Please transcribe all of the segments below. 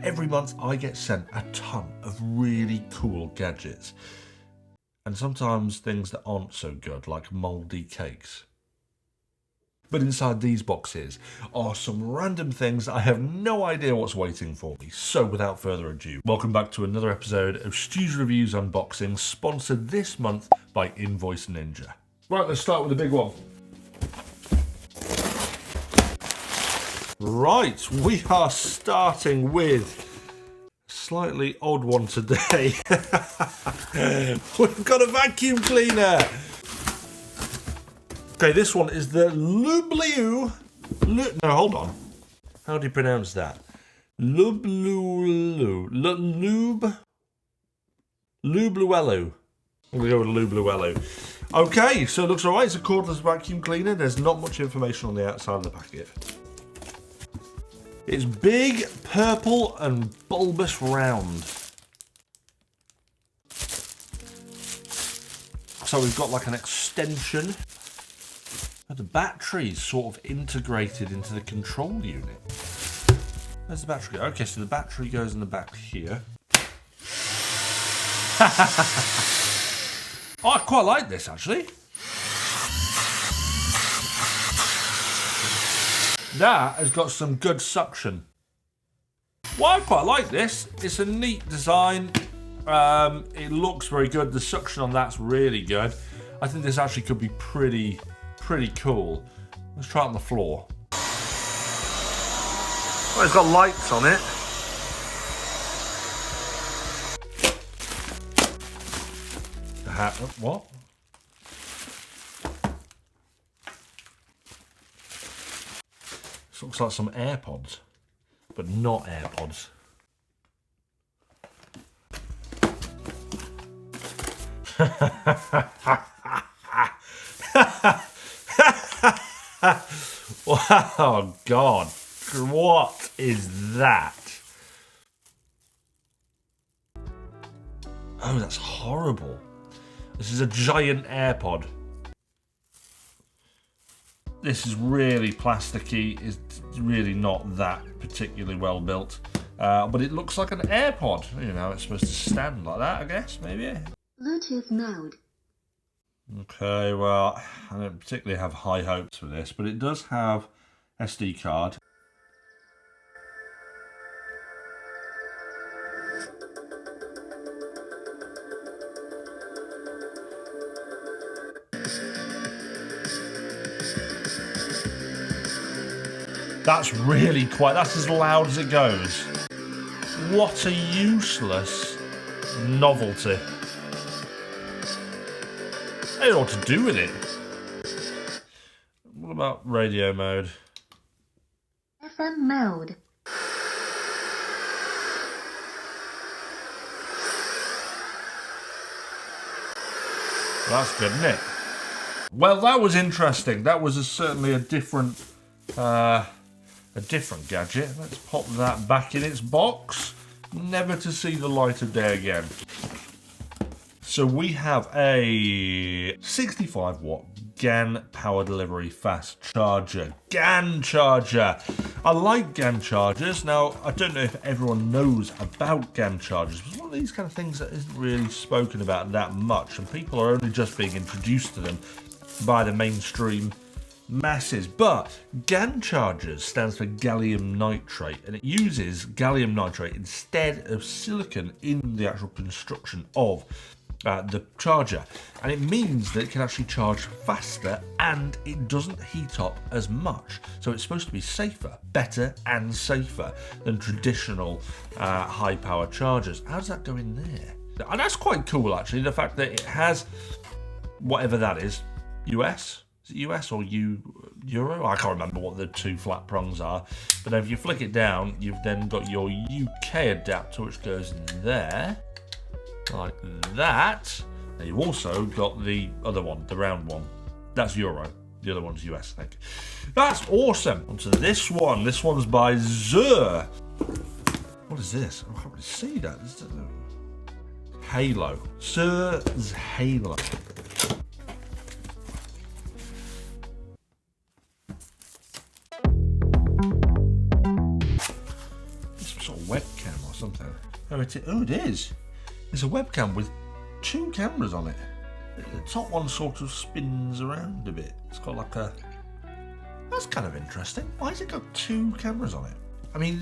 Every month I get sent a ton of really cool gadgets. And sometimes things that aren't so good, like mouldy cakes. But inside these boxes are some random things that I have no idea what's waiting for me. So without further ado, welcome back to another episode of STU'S Reviews Unboxing, sponsored this month by Invoice Ninja. Right, let's start with the big one. Right, we are starting with a slightly odd one today. We've got a vacuum cleaner. Okay, this one is the No, hold on. How do you pronounce that? Lubluelu. I'm going to go with Lubluelu. Okay, so it looks alright. It's a cordless vacuum cleaner. There's not much information on the outside of the packet. It's big, purple, and bulbous round. So we've got like an extension. The battery's sort of integrated into the control unit. Where's the battery go? Okay, so the battery goes in the back here. Oh, I quite like this actually. That has got some good suction. Well, I quite like this. It's a neat design. It looks very good. The suction on that's really good. I think this actually could be pretty cool. Let's try it on the floor. Well, it's got lights on it. What? This looks like some AirPods, but not AirPods. Wow, God, what is that? Oh, that's horrible. This is a giant AirPod. This is really plasticky. It's really not that particularly well built. But it looks like an AirPod. You know, it's supposed to stand like that, I guess, maybe. Bluetooth mode. Okay, well, I don't particularly have high hopes for this, but it does have SD card. That's really quite, that's as loud as it goes. What a useless novelty. I don't know what to do with it. What about radio mode? FM mode. That's good, isn't it? Well, that was interesting. That was certainly a different gadget. Let's pop that back in its box, never to see the light of day again. So we have a 65 watt GAN power delivery fast charger. GAN charger. I like GAN chargers. Now, I don't know if everyone knows about GAN chargers. It's one of these kind of things that isn't really spoken about that much, and people are only just being introduced to them by the mainstream masses. But GAN chargers stands for gallium nitrate, and it uses gallium nitrate instead of silicon in the actual construction of the charger, and it means that it can actually charge faster and it doesn't heat up as much. So it's supposed to be safer, better and safer than traditional high power chargers. How does that go in there? And that's quite cool actually, the fact that it has whatever that is. US? Is it US or Euro? I can't remember what the two flat prongs are. But then if you flick it down, you've then got your UK adapter, which goes in there, like that. And you've also got the other one, the round one. That's Euro. The other one's US, I think. That's awesome. Onto this one. This one's by STU'S. What is this? I can't really see that. Halo. STU'S Halo. Some sort of webcam. something. Oh, it is. It's a webcam with 2 cameras on it. The top one sort of spins around a bit. It's got like a... That's kind of interesting. Why has it got 2 cameras on it? I mean,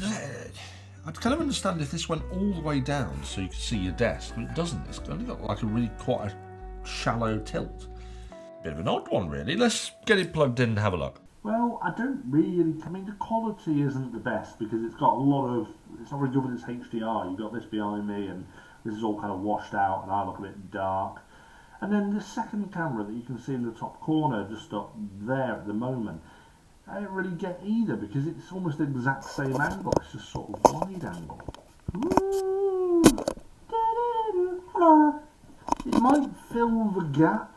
I'd kind of understand if this went all the way down so you could see your desk, but it doesn't. It's only got like a really quite a shallow tilt. Bit of an odd one, really. Let's get it plugged in and have a look. Well, I don't really... I mean, the quality isn't the best because it's got a lot of... It's not very good with its HDR. You've got this behind me and this is all kind of washed out and I look a bit dark. And then the second camera that you can see in the top corner, just up there at the moment, I don't really get either because it's almost the exact same angle. It's just sort of wide angle. Ooh. Hello. It might fill the gap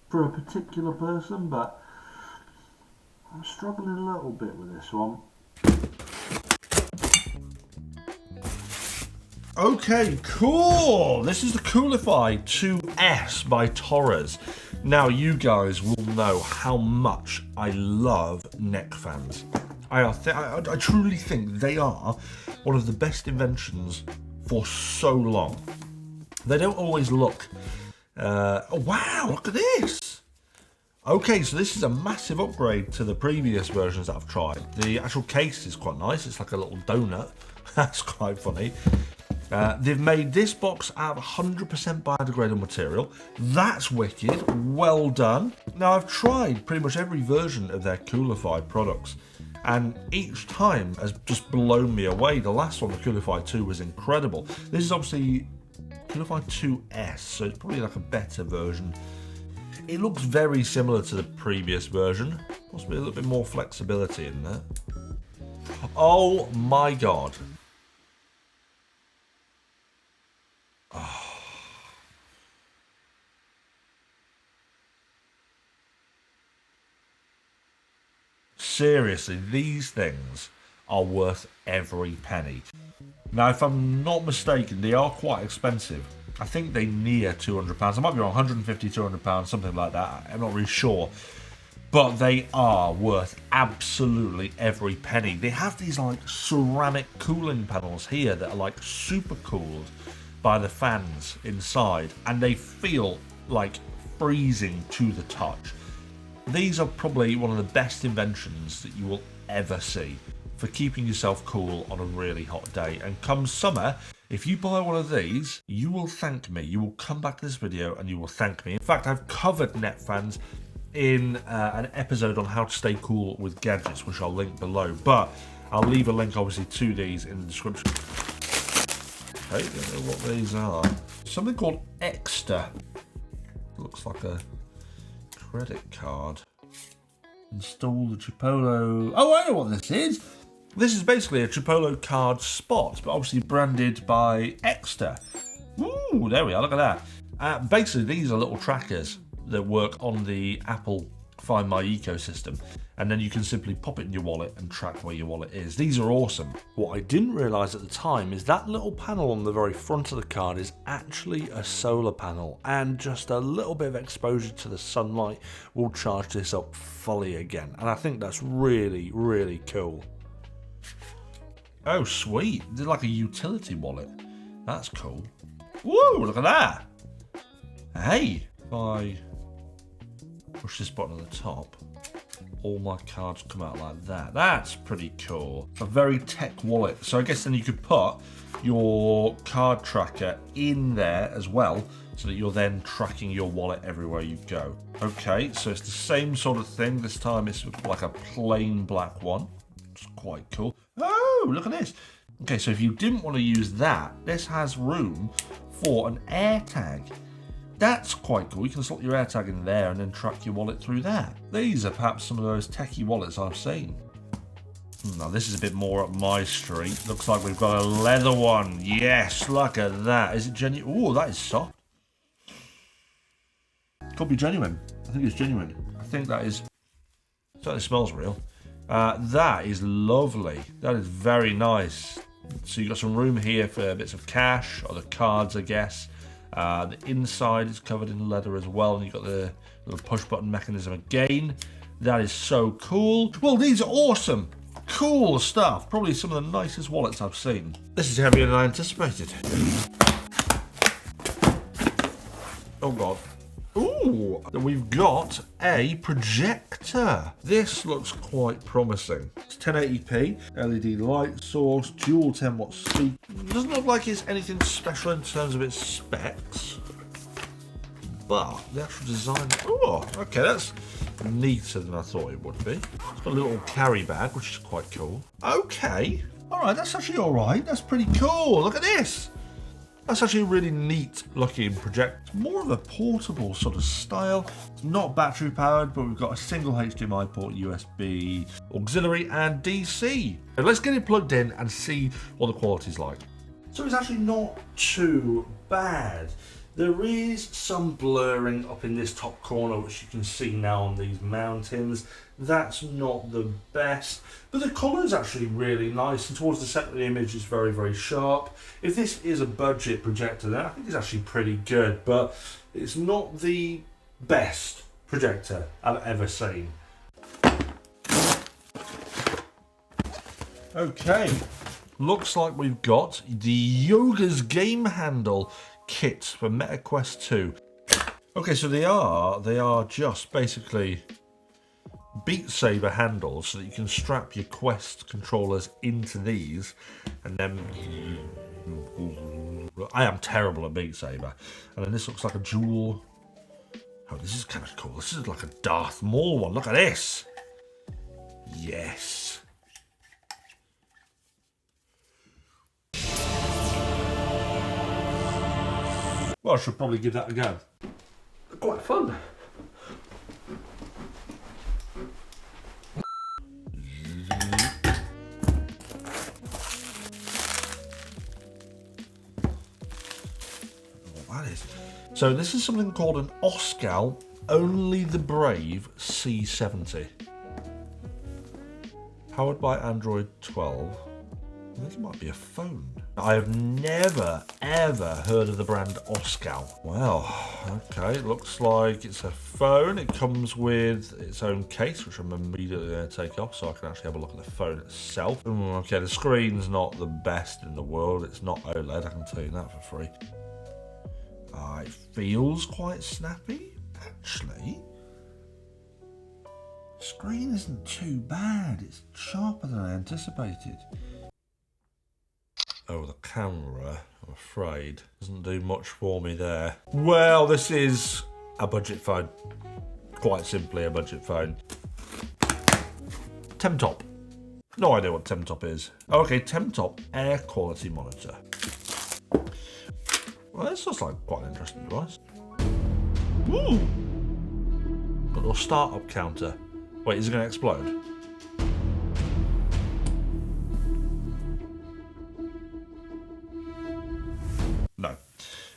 for a particular person, but I'm struggling a little bit with this one. Okay, cool. This is the Coolify 2S by Torres. Now, you guys will know how much I love neck fans. I truly think they are one of the best inventions for so long. They don't always look... oh, wow, look at this. Okay, so this is a massive upgrade to the previous versions that I've tried. The actual case is quite nice. It's like a little donut. That's quite funny. They've made this box out of 100% biodegradable material. That's wicked. Well done. Now, I've tried pretty much every version of their Coolify products, and each time has just blown me away. The last one, the Coolify 2, was incredible. This is obviously Coolify 2S, so it's probably like a better version. It looks very similar to the previous version. Possibly a little bit more flexibility in there. Oh my god. Oh. Seriously, these things are worth every penny. Now, if I'm not mistaken, they are quite expensive. I think they near £200. I might be wrong, 150, £200, something like that. I'm not really sure. But they are worth absolutely every penny. They have these like ceramic cooling panels here that are like super cooled by the fans inside, and they feel like freezing to the touch. These are probably one of the best inventions that you will ever see for keeping yourself cool on a really hot day. And come summer, if you buy one of these, you will thank me. You will come back to this video and you will thank me. In fact, I've covered net fans in an episode on how to stay cool with gadgets, which I'll link below, but I'll leave a link obviously to these in the description. Okay, don't know what these are. Something called Extra. Looks like a credit card. Install the Tripolo. Oh, I know what this is. This is basically a Tripolo card spot, but obviously branded by Extra. Ooh, there we are, look at that. Basically, these are little trackers that work on the Apple Find My ecosystem, and then you can simply pop it in your wallet and track where your wallet is. These are awesome. What I didn't realise at the time is that little panel on the very front of the card is actually a solar panel, and just a little bit of exposure to the sunlight will charge this up fully again, and I think that's really, really cool. Oh, sweet. They're like a utility wallet. That's cool. Woo, look at that. Hey, if I push this button on the top, all my cards come out like that. That's pretty cool. A very tech wallet. So I guess then you could put your card tracker in there as well, so that you're then tracking your wallet everywhere you go. Okay, so it's the same sort of thing. This time it's like a plain black one. It's quite cool. Oh, look at this. Okay, so if you didn't want to use that, this has room for an AirTag. That's quite cool. You can slot your AirTag in there and then track your wallet through that. These are perhaps some of those techie wallets I've seen. Now this is a bit more up my street. Looks like we've got a leather one. Yes, look at that. Is it genuine? Oh, that is soft. Could be genuine. I think it's genuine. I think that is... Certainly smells real. That is lovely. That is very nice. So you've got some room here for bits of cash, or the cards, I guess. The inside is covered in leather as well, and you've got the little push button mechanism again. That is so cool. Well, these are awesome. Cool stuff. Probably some of the nicest wallets I've seen. This is heavier than I anticipated. Oh god. Ooh, we've got a projector. This looks quite promising. It's 1080p, LED light source, dual 10 watt speaker. Doesn't look like it's anything special in terms of its specs, but the actual design, oh, okay, that's neater than I thought it would be. It's got a little carry bag, which is quite cool. Okay, all right, that's actually all right. That's pretty cool. Look at this. That's actually a really neat looking projector. More of a portable sort of style. It's not battery powered, but we've got a single HDMI port, USB, auxiliary and DC. So let's get it plugged in and see what the quality's like. So it's actually not too bad. There is some blurring up in this top corner, which you can see now on these mountings. That's not the best, but the colour is actually really nice, and towards the centre of the image is very, very sharp. If this is a budget projector, then I think it's actually pretty good, but it's not the best projector I've ever seen. Okay, looks like we've got the Yoga's game handle kit for Meta Quest 2. Okay, so they are just basically Beat Saber handles so that you can strap your Quest controllers into these, and then I am terrible at Beat Saber. And then this looks like a dual. Oh, this is kind of cool. This is like a Darth Maul one. Look at this. Yes. Well, I should probably give that a go. Quite fun. What that is. So this is something called an Oscal Only the Brave C70. Powered by Android 12. I think it might be a phone. I have never, ever heard of the brand Oscal. Well, okay, it looks like it's a phone. It comes with its own case, which I'm immediately going to take off so I can actually have a look at the phone itself. Okay, the screen's not the best in the world. It's not OLED, I can tell you that for free. It feels quite snappy, actually. The screen isn't too bad. It's sharper than I anticipated. Oh, the camera, I'm afraid, doesn't do much for me there. Well, this is a budget phone. Quite simply a budget phone. Temtop. No idea what Temtop is. Okay, Temtop air quality monitor. Well, this looks like quite an interesting device. Ooh! Got a little startup counter. Wait, is it going to explode? No,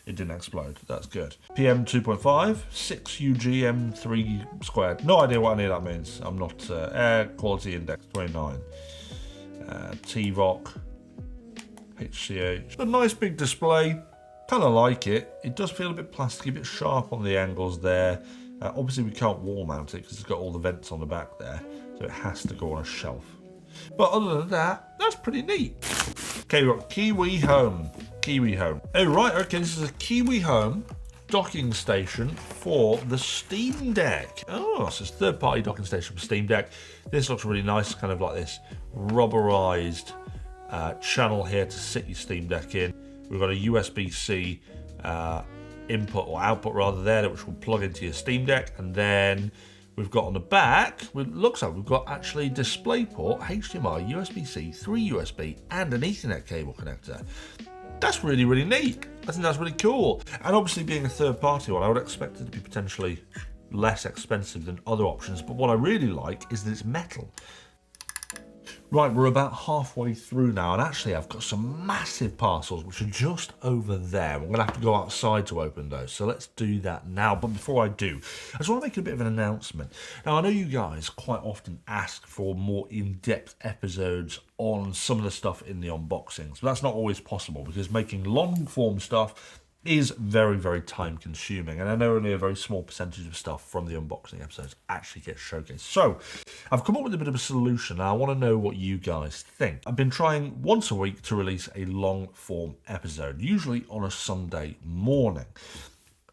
it didn't explode. That's good. PM 2.5, 6 UG M3 squared. No idea what any of that means. I'm not. Air quality index 29. T-Rock. HCH. A nice big display. Kind of like it. It does feel a bit plasticky, a bit sharp on the angles there. Obviously, we can't wall mount it because it's got all the vents on the back there, so it has to go on a shelf. But other than that, that's pretty neat. Okay, we've got Kiwi Home. Kiwi Home. Oh, right, okay, this is a Kiwi Home docking station for the Steam Deck. Oh, so it's a third-party docking station for Steam Deck. This looks really nice, kind of like this rubberized channel here to sit your Steam Deck in. We've got a USB-C input or output rather there, which will plug into your Steam Deck, and then we've got on the back, it looks like we've got actually DisplayPort, HDMI, USB-C, 3 USB, and an Ethernet cable connector. That's really, really neat. I think that's really cool. And obviously being a third party one, I would expect it to be potentially less expensive than other options, but what I really like is that it's metal. Right, we're about halfway through now, and actually I've got some massive parcels which are just over there. I'm going to have to go outside to open those, so let's do that now. But before I do, I just want to make a bit of an announcement. Now, I know you guys quite often ask for more in-depth episodes on some of the stuff in the unboxings, but that's not always possible because making long-form stuff is very, very time consuming, and I know only a very small percentage of stuff from the unboxing episodes actually gets showcased. So I've come up with a bit of a solution, and I want to know what you guys think. I've been trying once a week to release a long form episode, usually on a Sunday morning.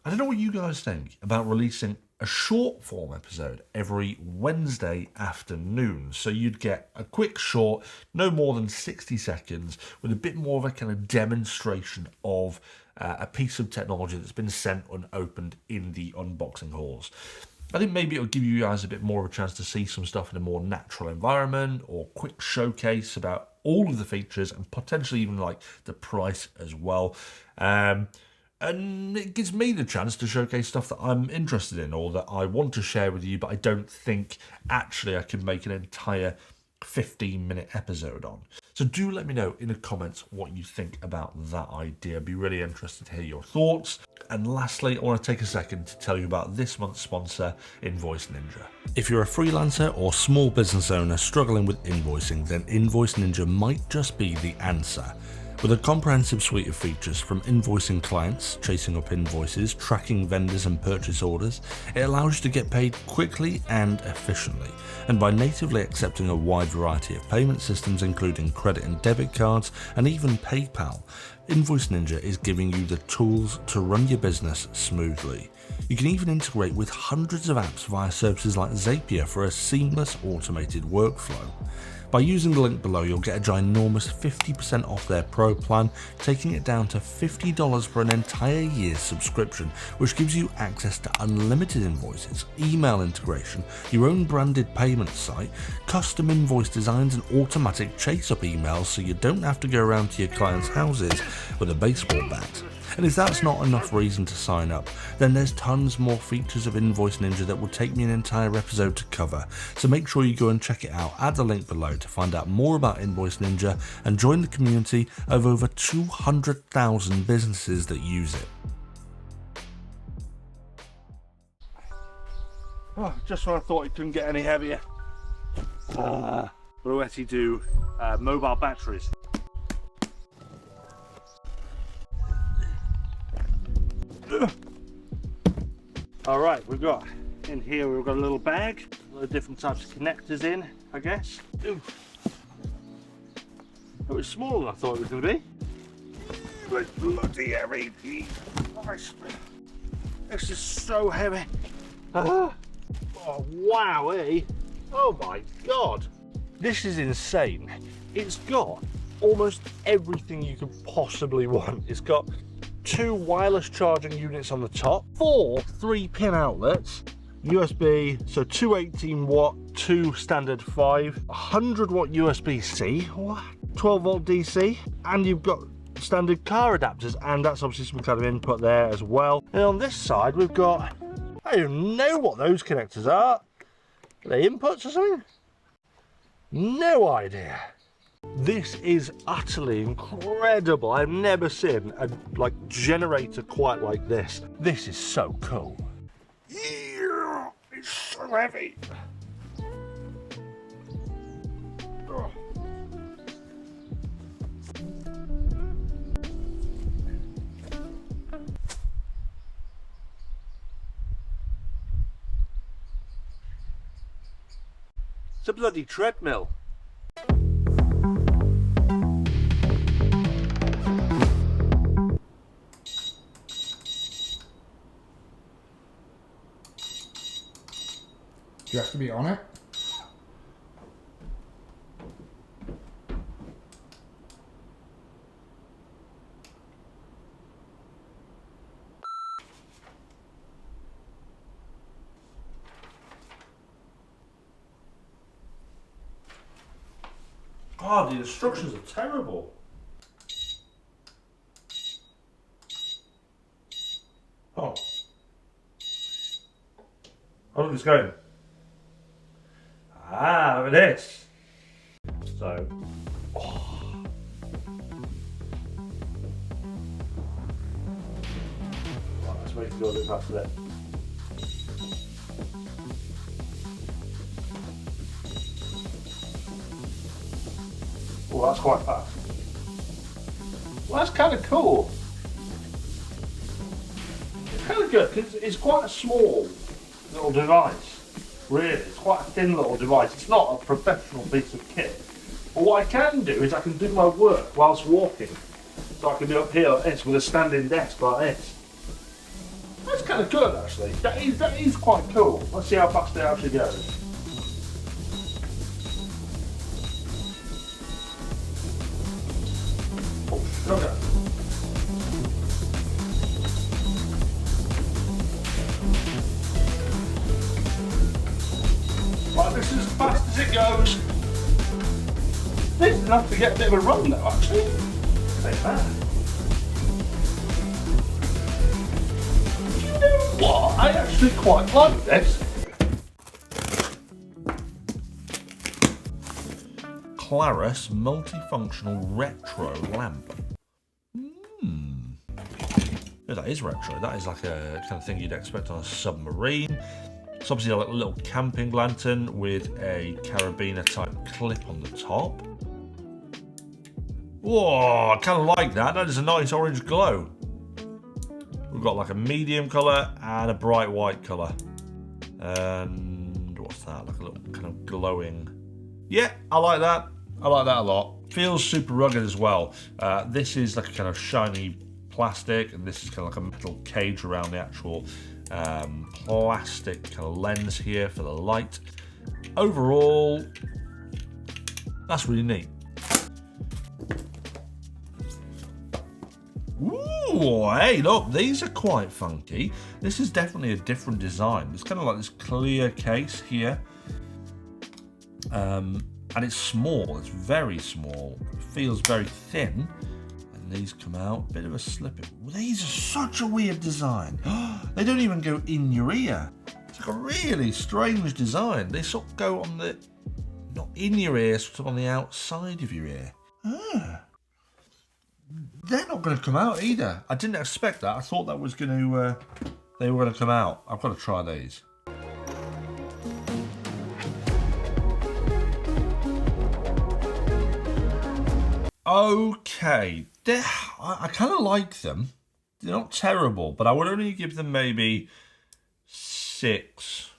I don't know what you guys think about releasing a short form episode every Wednesday afternoon. So you'd get a quick short, no more than 60 seconds, with a bit more of a kind of demonstration of a piece of technology that's been sent unopened in the unboxing hauls. I think maybe it'll give you guys a bit more of a chance to see some stuff in a more natural environment, or quick showcase about all of the features and potentially even like the price as well. And it gives me the chance to showcase stuff that I'm interested in or that I want to share with you, but I don't think actually I can make an entire 15-minute episode on. So do let me know in the comments what you think about that idea. I'd be really interested to hear your thoughts. And lastly, I want to take a second to tell you about this month's sponsor, Invoice Ninja. If you're a freelancer or small business owner struggling with invoicing, then Invoice Ninja might just be the answer. With a comprehensive suite of features, from invoicing clients, chasing up invoices, tracking vendors and purchase orders, it allows you to get paid quickly and efficiently. And by natively accepting a wide variety of payment systems, including credit and debit cards, and even PayPal, Invoice Ninja is giving you the tools to run your business smoothly. You can even integrate with hundreds of apps via services like Zapier for a seamless automated workflow. By using the link below, you'll get a ginormous 50% off their Pro plan, taking it down to $50 for an entire year's subscription, which gives you access to unlimited invoices, email integration, your own branded payment site, custom invoice designs and automatic chase-up emails so you don't have to go around to your clients' houses with a baseball bat. And if that's not enough reason to sign up, then there's tons more features of Invoice Ninja that will take me an entire episode to cover. So make sure you go and check it out at the link below to find out more about Invoice Ninja and join the community of over 200,000 businesses that use it. Oh, just when I thought it couldn't get any heavier. What do I actually do? Mobile batteries. Alright, we've got in here, we've got a little bag, a lot of different types of connectors in, I guess. Ooh. It was smaller than I thought it was going to be. But bloody heavy. Christ. This is so heavy. Oh wow, eh? Oh my god. This is insane. It's got almost everything you could possibly want. It's got 2 wireless charging units on the top, 4 3-pin outlets, USB, so 2 18-watt, 2 standard 5, 100-watt USB-C, 12-volt DC, and you've got standard car adapters, and that's obviously some kind of input there as well. And on this side, we've got, I don't know what those connectors are. Are they inputs or something? No idea. This is utterly incredible. I've never seen a generator quite like this. This is so cool. Yeah, it's so heavy. Oh. It's a bloody treadmill. Do you have to be on it? God, the instructions are terrible. Oh. Oh, look, it's going. Ah, look at this. So, oh. Right, let's make it go a bit faster there. Oh, that's quite fast. Well, that's kind of cool. good, because it's quite a small little device. Really, it's quite a thin little device. It's not a professional piece of kit. But what I can do is I can do my work whilst walking. So I can do up here like this with a standing desk like this. That's kind of good actually. That is quite cool. Let's see how fast it actually goes. Oh, sugar. Right, this is as fast as it goes. This is enough to get a bit of a run though, actually. Like that. You know what? I actually quite like this. Claris multifunctional retro lamp. Yeah, that is retro. That is like a kind of thing you'd expect on a submarine. It's obviously like a little camping lantern with a carabiner type clip on the top. Whoa, I kind of like that. That is a nice orange glow. We've got like a medium colour and a bright white colour. And what's that? Like a little kind of glowing. Yeah, I like that. I like that a lot. Feels super rugged as well. This is like a kind of shiny plastic, and this is kind of like a metal cage around the actual plastic kind of lens here for the light. Overall, that's really neat. Ooh, hey, look, these are quite funky. This is definitely a different design. It's kind of like this clear case here. And it's small, it's very small. It feels very thin. And these come out, bit of a slip. These are such a weird design. They don't even go in your ear. It's like a really strange design. They sort of go on the, not in your ear, sort of on the outside of your ear. They're not going to come out either. I didn't expect that. I thought that was going to, they were going to come out. I've got to try these. Okay, I kind of like them. They're not terrible, but I would only give them maybe 6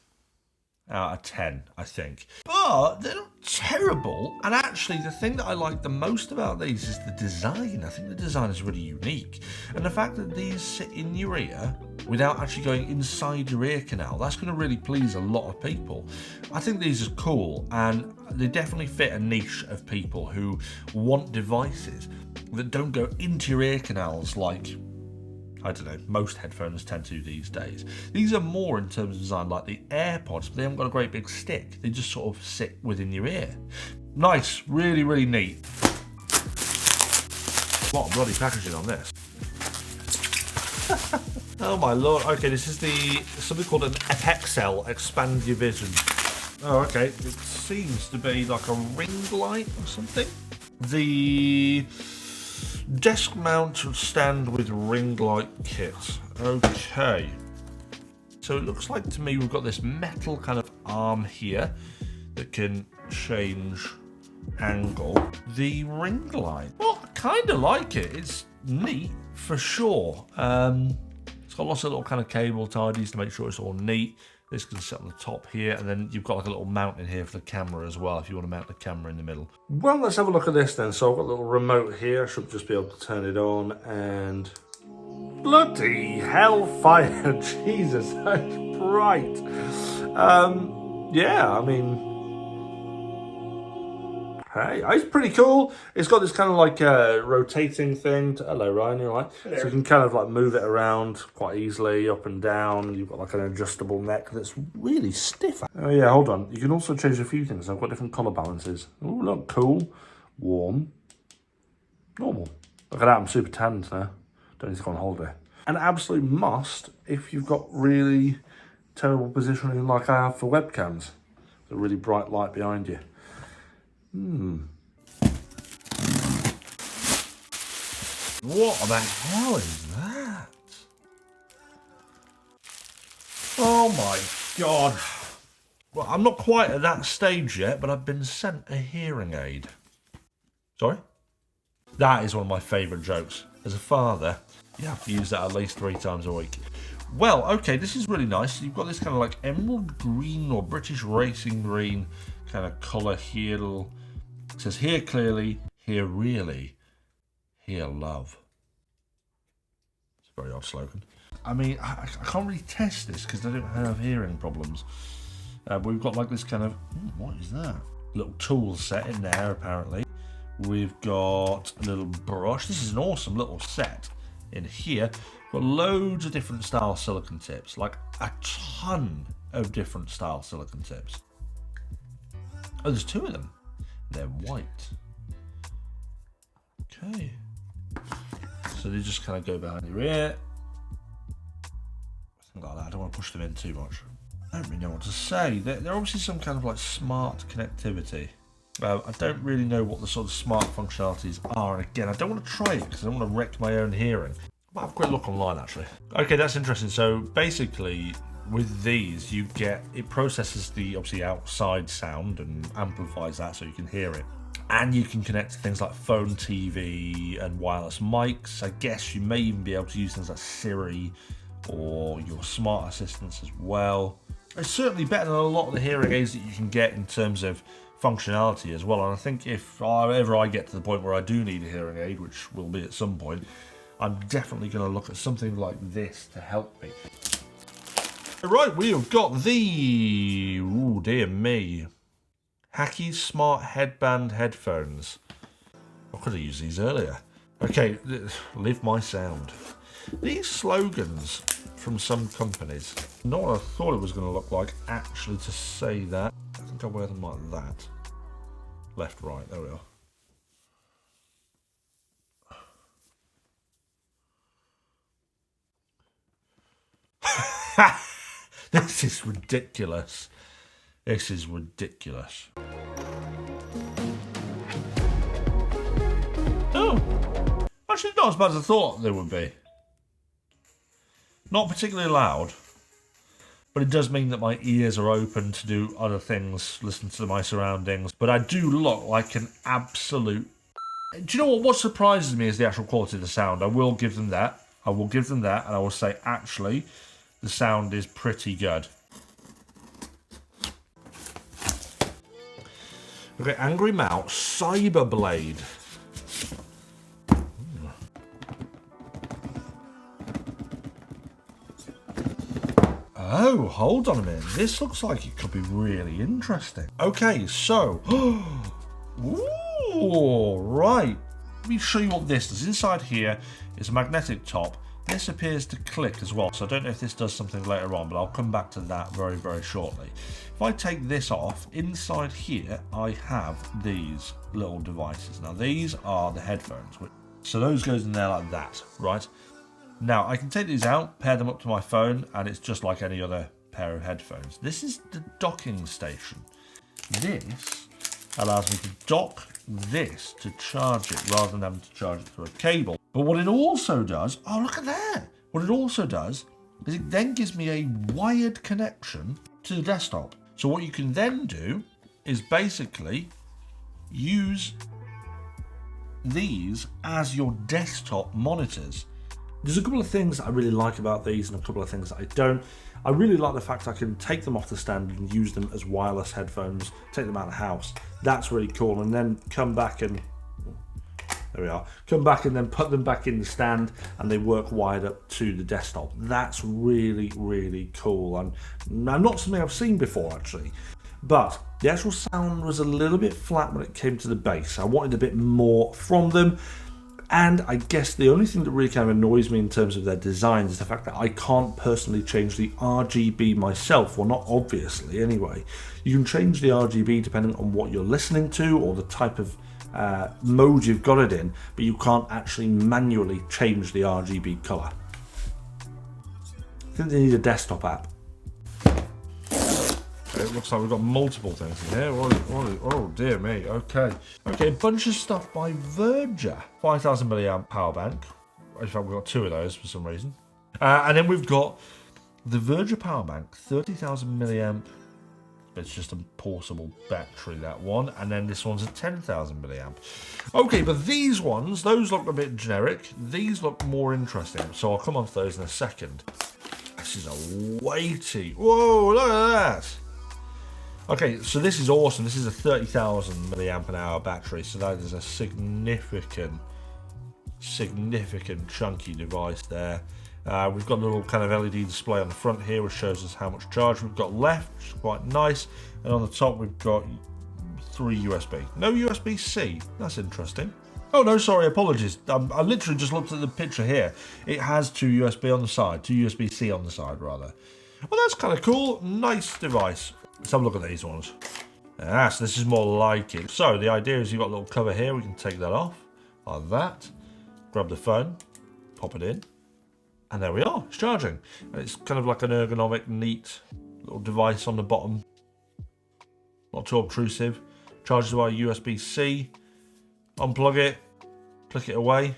out of 10, I think. But they're not terrible. And actually, the thing that I like the most about these is the design. I think the design is really unique. And the fact that these sit in your ear without actually going inside your ear canal, that's going to really please a lot of people. I think these are cool, and they definitely fit a niche of people who want devices that don't go into your ear canals like, I don't know, most headphones tend to these days. These are more in terms of design like the Airpods, but they haven't got a great big stick. They just sort of sit within your ear. Nice, really, really neat. What a bloody packaging on this. Oh my lord. Okay, this is something called an Epexel, expand your vision. Oh, okay. It seems to be like a ring light or something. The desk mount stand with ring light kit. Okay. So it looks like to me we've got this metal kind of arm here that can change angle. The ring light. Well, I kind of like it. It's neat for sure. It's got lots of little kind of cable tidies to make sure it's all neat. This can sit on the top here, and then you've got like a little mount in here for the camera as well, if you want to mount the camera in the middle. Well, let's have a look at this then. So I've got a little remote here. I should just be able to turn it on, and bloody hellfire, Jesus, that's bright. Yeah, I mean, hey, it's pretty cool. It's got this kind of like rotating thing. Hello, Ryan, you all right? Hello. So you can kind of like move it around quite easily, up and down. You've got like an adjustable neck that's really stiff. Oh yeah, hold on. You can also change a few things. I've got different colour balances. Oh, look, cool, warm, normal. Look at that, I'm super tanned now. Don't need to go on holiday. An absolute must if you've got really terrible positioning like I have for webcams. A really bright light behind you. What the hell is that? Oh my god. Well, I'm not quite at that stage yet, but I've been sent a hearing aid. Sorry? That is one of my favourite jokes. As a father, you have to use that at least 3 times a week. Well, okay, this is really nice. You've got this kind of like emerald green or British racing green kind of colour here. It says here clearly, here really, here love. It's a very odd slogan. I mean, I can't really test this because I don't have hearing problems. But we've got like this kind of, what is that? Little tool set in there apparently. We've got a little brush. This is an awesome little set in here. We've got loads of different style silicone tips, like a ton of different style silicone tips. Oh, there's 2 of them. They're white. Okay. So they just kind of go behind your ear. Something like that. I don't want to push them in too much. I don't really know what to say. They're obviously some kind of like smart connectivity. I don't really know what the sort of smart functionalities are. And again, I don't want to try it because I don't want to wreck my own hearing. I might have a quick look online actually. Okay, that's interesting. So basically, with these, you get, it processes the obviously outside sound and amplifies that so you can hear it. And you can connect to things like phone, TV, and wireless mics. I guess you may even be able to use things like Siri or your smart assistants as well. It's certainly better than a lot of the hearing aids that you can get in terms of functionality as well. And I think if ever I get to the point where I do need a hearing aid, which will be at some point, I'm definitely going to look at something like this to help me. Right, we have got the, oh dear me, Hacky Smart Headband Headphones. I could have used these earlier. Okay, live my sound. These slogans from some companies, not what I thought it was going to look like actually to say that. I think I'll wear them like that. Left, right, there we are. This is ridiculous. This is ridiculous. Oh, actually not as bad as I thought they would be. Not particularly loud, but it does mean that my ears are open to do other things, listen to my surroundings. But I do look like an absolute... Do you know what surprises me is the actual quality of the sound. I will give them that. I will give them that, and I will say, actually, the sound is pretty good. Okay, Angry Mouse Cyberblade. Oh, hold on a minute. This looks like it could be really interesting. Okay, so... Ooh, right. Let me show you what this does. Inside here is a magnetic top. This appears to click as well, so I don't know if this does something later on, but I'll come back to that very, very shortly. If I take this off, inside here I have these little devices. Now these are the headphones. So those goes in there like that, right? Now I can take these out, pair them up to my phone, and it's just like any other pair of headphones. This is the docking station. This allows me to dock this to charge it rather than having to charge it through a cable. But what it also does, oh look at that! What it also does is it then gives me a wired connection to the desktop. So what you can then do is basically use these as your desktop monitors. There's a couple of things that I really like about these and a couple of things that I don't. I really like the fact I can take them off the stand and use them as wireless headphones, take them out of the house. That's really cool. And then come back and, there we are, come back and then put them back in the stand and they work wired up to the desktop. That's really, really cool. And not something I've seen before actually. But the actual sound was a little bit flat when it came to the bass. I wanted a bit more from them. And I guess the only thing that really kind of annoys me in terms of their design is the fact that I can't personally change the RGB myself. Well, not obviously anyway. You can change the RGB depending on what you're listening to or the type of mode you've got it in, but you can't actually manually change the RGB colour. I think they need a desktop app. It looks like we've got multiple things in here. Oh dear me. Okay, a bunch of stuff by Verger. 5,000 milliamp power bank. In fact, we've got 2 of those for some reason. And then we've got the Verger power bank, 30,000 milliamp. It's just a portable battery, that one. And then this one's a 10,000 milliamp. Okay, but these ones, those look a bit generic. These look more interesting. So I'll come on to those in a second. As this is a weighty. Whoa, look at that. Okay, so this is awesome. This is a 30,000 milliamp an hour battery, so that is a significant chunky device there. We've got a little kind of LED display on the front here, which shows us how much charge we've got left, which is quite nice. And on the top, we've got 3 USB. No USB-C. That's interesting. Oh, no, sorry, apologies. I literally just looked at the picture here. It has 2 USB on the side, 2 USB-C on the side, rather. Well, that's kind of cool. Nice device. Let's have a look at these ones. Ah, so this is more like it. So the idea is you've got a little cover here. We can take that off, like that. Grab the phone, pop it in. And there we are, it's charging. And it's kind of like an ergonomic, neat little device on the bottom. Not too obtrusive. Charges via USB-C. Unplug it, click it away,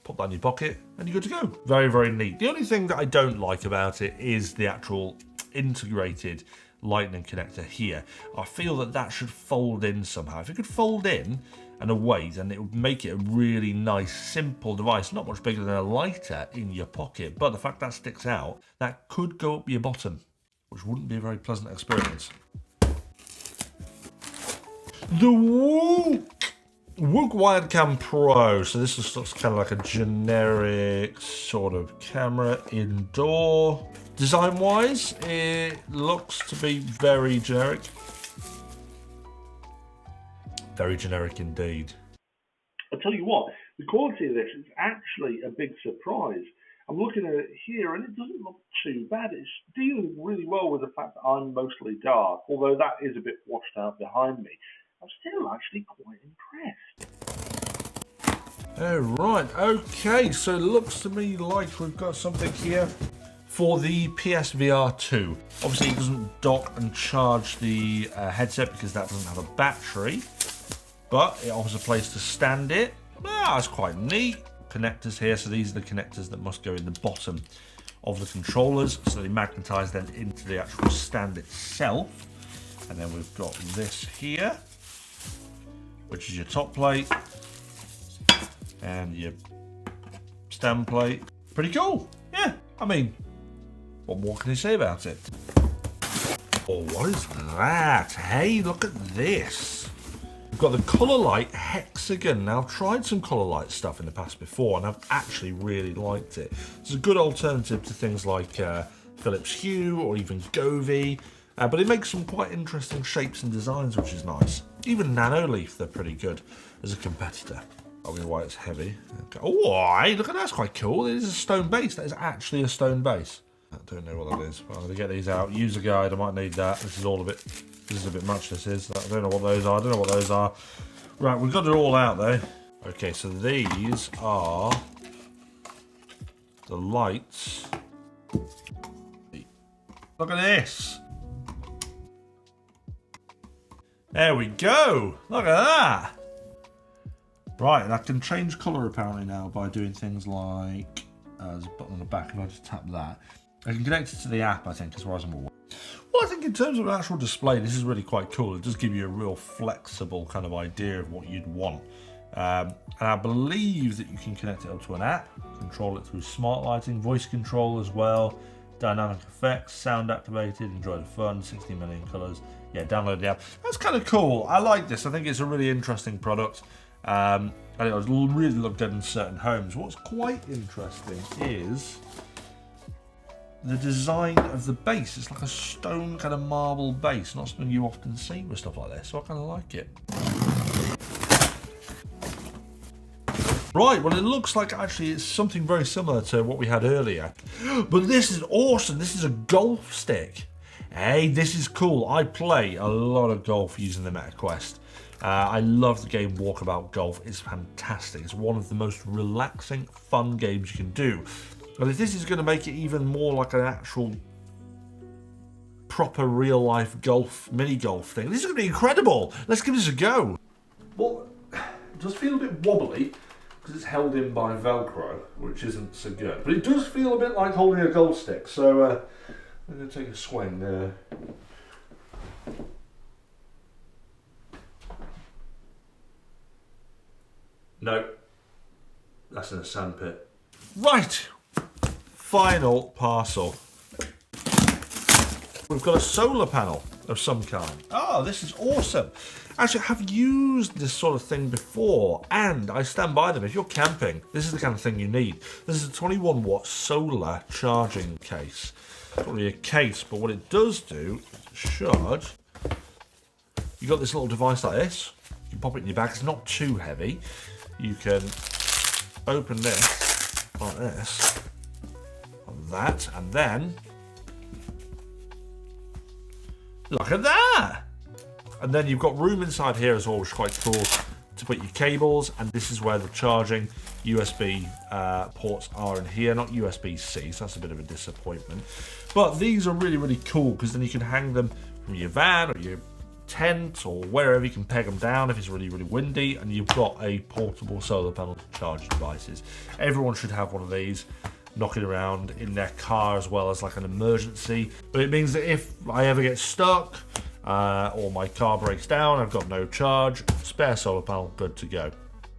pop that in your pocket, and you're good to go. Very, very neat. The only thing that I don't like about it is the actual integrated lightning connector here. I feel that that should fold in somehow. If it could fold in and away, then it would make it a really nice, simple device. Not much bigger than a lighter in your pocket, but the fact that sticks out, that could go up your bottom, which wouldn't be a very pleasant experience. The Webcam Pro. So this looks kind of like a generic sort of camera indoor. Design-wise, it looks to be very generic. Very generic indeed. I'll tell you what, the quality of this is actually a big surprise. I'm looking at it here and it doesn't look too bad. It's dealing really well with the fact that I'm mostly dark, although that is a bit washed out behind me. I'm still actually quite impressed. Oh, right, okay, so it looks to me like we've got something here for the PSVR 2. Obviously it doesn't dock and charge the headset because that doesn't have a battery, but it offers a place to stand it. Ah, that's quite neat. Connectors here, so these are the connectors that must go in the bottom of the controllers, so they magnetize then into the actual stand itself. And then we've got this here, which is your top plate and your stand plate. Pretty cool. Yeah, I mean, what more can you say about it? Oh, what is that? Hey, look at this. We've got the colour light Hexagon. Now, I've tried some colour light stuff in the past before, and I've actually really liked it. It's a good alternative to things like Philips Hue or even Govee, but it makes some quite interesting shapes and designs, which is nice. Even Nanoleaf, they're pretty good as a competitor. I mean, why it's heavy. Okay. Oh, hey, look at that, that's quite cool. It is a stone base. That is actually a stone base. I don't know what that is. I'm going to get these out. User guide, I might need that. This is a bit much, this is. I don't know what those are. Right, we've got it all out, though. Okay, so these are the lights. Look at this. There we go. Look at that. Right, and I can change colour apparently now by doing things like there's a button on the back. If I just tap that, I can connect it to the app, I think, as far as I'm aware. Well, I think in terms of an actual display, this is really quite cool. It does give you a real flexible kind of idea of what you'd want. And I believe that you can connect it up to an app, control it through smart lighting, voice control as well, dynamic effects, sound activated, enjoy the fun, 60 million colours. Yeah, download the app. That's kind of cool. I like this. I think it's a really interesting product. And it really look good in certain homes. What's quite interesting is the design of the base. It's like a stone kind of marble base, not something you often see with stuff like this, so I kind of like it. Right, well, it looks like actually it's something very similar to what we had earlier. But this is awesome. This is a golf stick. Hey, this is cool. I play a lot of golf using the MetaQuest. I love the game Walkabout Golf. It's fantastic. It's one of the most relaxing, fun games you can do. And if this is going to make it even more like an actual proper real-life golf, mini-golf thing, this is going to be incredible. Let's give this a go. Well, it does feel a bit wobbly because it's held in by Velcro, which isn't so good. But it does feel a bit like holding a golf stick. So I'm going to take a swing there. No, that's in a sandpit. Right, final parcel. We've got a solar panel of some kind. Oh, this is awesome. Actually, I've used this sort of thing before, and I stand by them. If you're camping, this is the kind of thing you need. This is a 21 watt solar charging case. It's not really a case, but what it does do, should, you've got this little device like this. You can pop it in your bag. It's not too heavy. You can open this like this, like that, and then look at that. And then you've got room inside here as well, which is quite cool, to put your cables. And this is where the charging USB ports are in here, not USB-C, so that's a bit of a disappointment. But these are really, really cool, because then you can hang them from your van or your tent or wherever. You can peg them down if it's really, really windy, and you've got a portable solar panel to charge devices. Everyone should have one of these knocking around in their car as well as like an emergency. But it means that if I ever get stuck, or my car breaks down, I've got no charge, spare solar panel, good to go.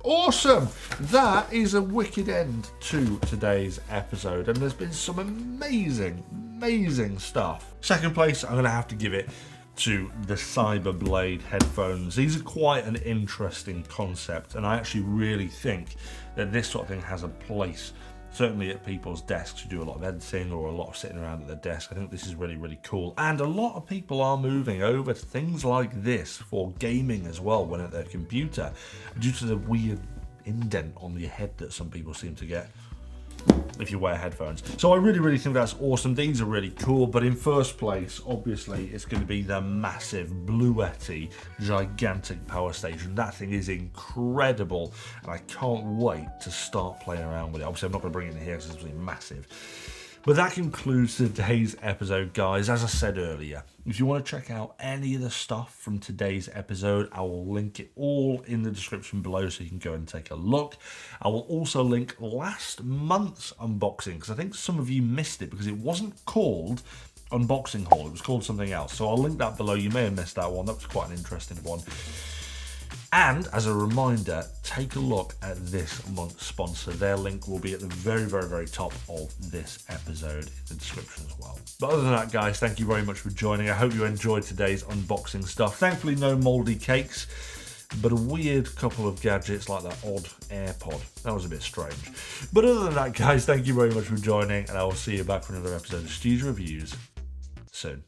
Awesome! That is a wicked end to today's episode, and there's been some amazing stuff. Second place, I'm going to have to give it to the Cyberblade headphones. These are quite an interesting concept, and I actually really think that this sort of thing has a place, certainly at people's desks who do a lot of editing or a lot of sitting around at their desk. I think this is really, really cool. And a lot of people are moving over to things like this for gaming as well when at their computer, due to the weird indent on the head that some people seem to get if you wear headphones. So I really, really think that's awesome. These are really cool, but in first place, obviously, it's going to be the massive Bluetti gigantic power station. That thing is incredible, and I can't wait to start playing around with it. Obviously, I'm not going to bring it in here because it's really massive. But that concludes today's episode, guys. As I said earlier, if you want to check out any of the stuff from today's episode, I will link it all in the description below so you can go and take a look. I will also link last month's unboxing, because I think some of you missed it because it wasn't called Unboxing Haul. It was called something else. So I'll link that below. You may have missed that one. That was quite an interesting one. And as a reminder, take a look at this month's sponsor. Their link will be at the very, very, very top of this episode in the description as well. But other than that, guys, thank you very much for joining. I hope you enjoyed today's unboxing stuff. Thankfully, no mouldy cakes, but a weird couple of gadgets like that odd Airpod. That was a bit strange. But other than that, guys, thank you very much for joining, and I will see you back for another episode of STU'S Reviews soon.